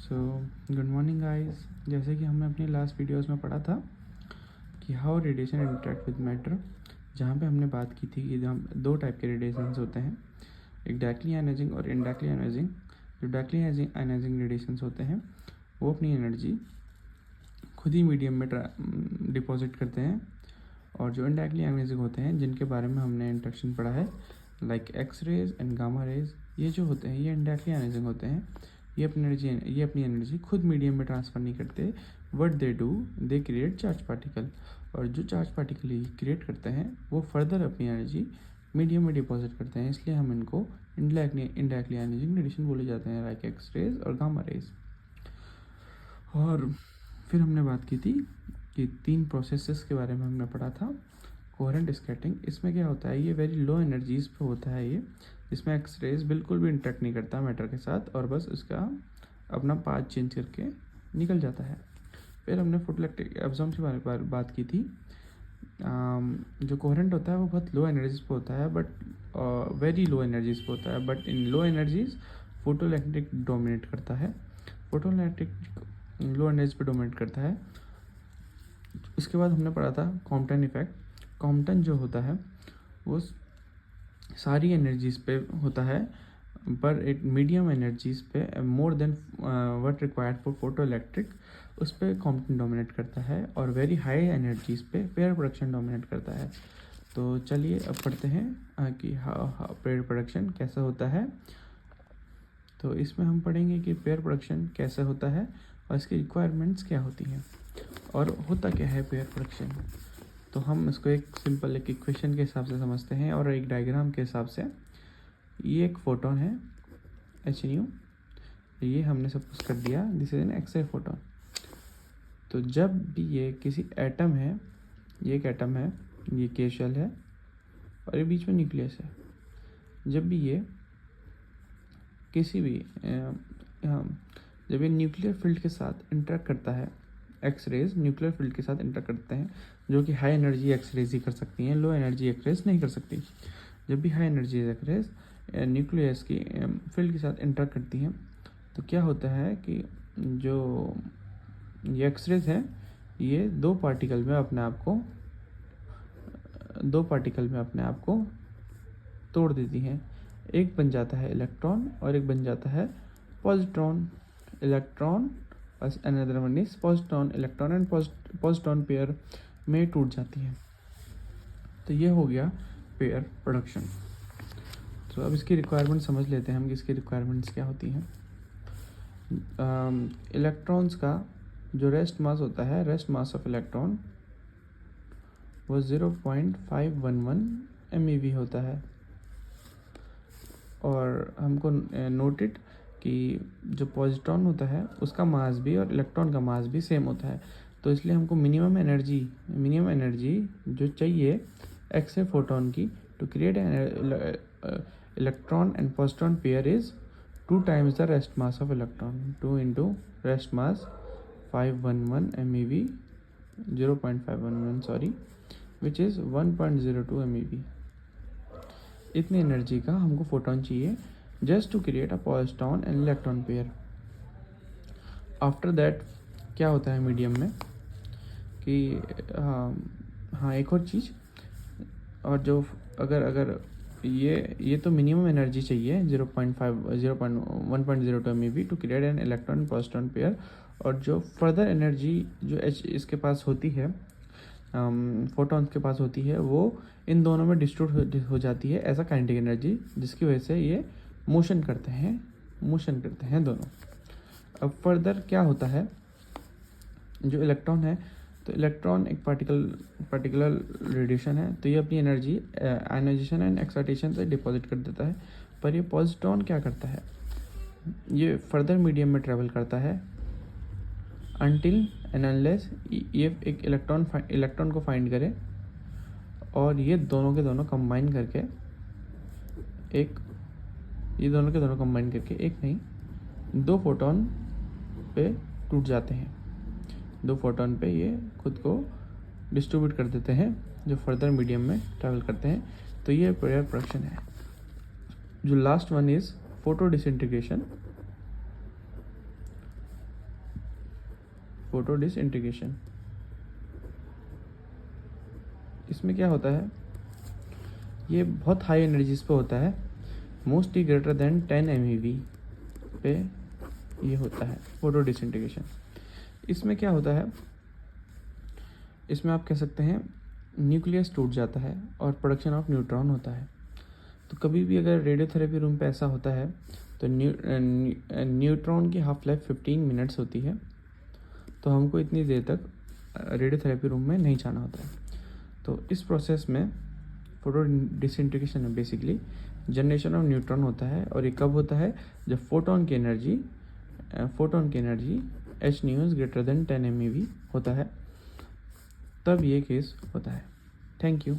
So good morning guys. जैसे कि हमने अपनी लास्ट वीडियोस में पढ़ा था कि how radiation interact with matter, जहाँ पे हमने बात की थी कि हम दो टाइप के रेडिएशंस होते हैं, एक डायरेक्टली आयनाइजिंग और इनडायरेक्टली आयनाइजिंग। जो डायरेक्टली आयनाइजिंग रेडिएशंस होते हैं वो अपनी एनर्जी खुद ही मीडियम में डिपॉजिट करते हैं, और जो इनडायरेक्टली आयनाइजिंग होते हैं जिनके बारे में हमने इंट्रोडक्शन पढ़ा है like X rays and gamma rays, ये जो होते हैं ये इनडायरेक्टली आयनाइजिंग होते हैं। ये अपनी एनर्जी खुद मीडियम में ट्रांसफ़र नहीं करते। What they do, they create charge particle, और जो चार्ज पार्टिकल ये क्रिएट करते हैं वो फर्दर अपनी एनर्जी मीडियम में डिपॉजिट करते हैं, इसलिए हम इनको इनडायरेक्टली आयनाइजिंग रेडिएशन बोले जाते हैं लाइक एक्स रेज और गामा रेज। और फिर हमने बात की थी कि तीन प्रोसेसेस के बारे में हमने पढ़ा था। कोहेरेंट स्कैटरिंग, इसमें क्या होता है, ये वेरी लो एनर्जीज़ पे होता है ये, जिसमें एक्स रेज बिल्कुल भी इंटरेक्ट नहीं करता मैटर के साथ और बस उसका अपना पाथ चेंज करके निकल जाता है। फिर हमने फोटोइलेक्ट्रिक एब्जॉर्प्शन के बारे में बात की थी। जो कोहेरेंट होता है वो बहुत लो एनर्जीज पे होता है, बट वेरी लो एनर्जीज पे होता है, but in low energies photoelectric dominate करता है। फोटोइलेक्ट्रिक लो एनर्जी पे डोमिनेट करता है। इसके बाद हमने पढ़ा था कॉम्पटन इफेक्ट। कॉम्पटन जो होता है वो सारी एनर्जीज पे होता है, पर एक मीडियम एनर्जीज पे more than what required for photo electric, उस पर कॉम्पटन डोमिनेट करता है, और वेरी हाई एनर्जीज पे पेयर प्रोडक्शन डोमिनेट करता है। तो चलिए अब पढ़ते हैं कि पेयर प्रोडक्शन कैसा होता है। तो इसमें हम पढ़ेंगे कि पेयर प्रोडक्शन कैसे होता है और इसकी रिक्वायरमेंट्स क्या होती हैं और होता क्या है पेयर प्रोडक्शन। तो हम इसको एक सिंपल एक इक्वेशन के हिसाब से समझते हैं और एक डायग्राम के हिसाब से। ये एक फोटोन है एच न्यू, ये हमने सपोज कर दिया this is an X-ray photon. तो जब भी ये किसी एटम है, ये एक एटम है, ये के शेल है और ये बीच में न्यूक्लियस है, जब भी ये किसी भी जब ये न्यूक्लियर फील्ड के साथ इंटरेक्ट करता है, एक्स रेज न्यूक्लियर फील्ड के साथ इंटरेक्ट करते हैं, जो कि हाई एनर्जी एक्स रेज ही कर सकती हैं, लो एनर्जी एक्स रेज नहीं कर सकती। जब भी high energy X rays nucleus की फील्ड के साथ इंटरेक्ट करती हैं तो क्या होता है कि जो ये एक्स रेज है ये दो पार्टिकल में अपने आप को तोड़ देती हैं। एक बन जाता है इलेक्ट्रॉन और एक बन जाता है पॉजिट्रॉन। इलेक्ट्रॉन और another one is positron. Electron and positron pair में टूट जाती है। तो ये हो गया पेयर प्रोडक्शन। तो अब इसकी रिक्वायरमेंट समझ लेते हैं हम कि इसकी रिक्वायरमेंट्स क्या होती हैं। इलेक्ट्रॉन्स का जो रेस्ट मास होता है, रेस्ट मास ऑफ इलेक्ट्रॉन वो 0.511 MeV होता है। और हमको नोटेड कि जो पॉजिट्रॉन होता है उसका मास भी और इलेक्ट्रॉन का मास भी सेम होता है, तो इसलिए हमको मिनिमम एनर्जी जो चाहिए एक्स-रे फोटोन की to create electron and positron pair is 2 times the rest mass of electron, 2 into rest mass 511 MeV 0.511 sorry, which is 1.02 MeV। इतनी एनर्जी का हमको फोटोन चाहिए just to create a positron and electron pair. After that क्या होता है medium में कि हाँ एक और चीज़, और जो अगर ये तो मिनिमम एनर्जी चाहिए 1.02 MeV to create an electron positron pair, और जो फर्दर एनर्जी जो इसके पास होती है, फोटॉन्स के पास होती है, वो इन दोनों में डिस्ट्रीब्यूट हो जाती है एज अ काइनेटिक एनर्जी, जिसकी वजह से ये मोशन करते हैं दोनों। अब फर्दर क्या होता है, जो इलेक्ट्रॉन है, तो इलेक्ट्रॉन एक पर्टिकुलर रेडिएशन है, तो ये अपनी एनर्जी आयनाइजेशन एंड एक्साइटेशन से डिपॉजिट कर देता है। पर ये पॉजिट्रॉन क्या करता है, ये फर्दर मीडियम में ट्रेवल करता है अनटिल एंड अनलेस ये एक इलेक्ट्रॉन को फाइंड करे, और ये दोनों के दोनों कंबाइन करके एक नहीं 2 फोटोन पे टूट जाते हैं। 2 फोटोन पे ये खुद को डिस्ट्रीब्यूट कर देते हैं जो फर्दर मीडियम में ट्रैवल करते हैं। तो ये पेयर प्रोडक्शन है। जो last one is photo disintegration. Photo disintegration. इसमें क्या होता है, ये बहुत हाई एनर्जीज पे होता है, मोस्टली ग्रेटर देन 10 MeV पे ये होता है फोटो डिसइंटीग्रेशन। इसमें क्या होता है, इसमें आप कह सकते हैं न्यूक्लियस टूट जाता है और प्रोडक्शन ऑफ न्यूट्रॉन होता है। तो कभी भी अगर रेडियोथेरेपी रूम पे ऐसा होता है तो न्यूट्रॉन की हाफ लाइफ 15 मिनट्स होती है, तो हमको इतनी देर तक रेडियोथेरेपी रूम में नहीं जाना होता है। तो इस प्रोसेस में फोटो डिसइंटीग्रेशन में बेसिकली जनरेशन ऑफ न्यूट्रॉन होता है, और ये कब होता है, जब फोटोन की energy h news greater than 10 MeV होता है, तब ये केस होता है। Thank you.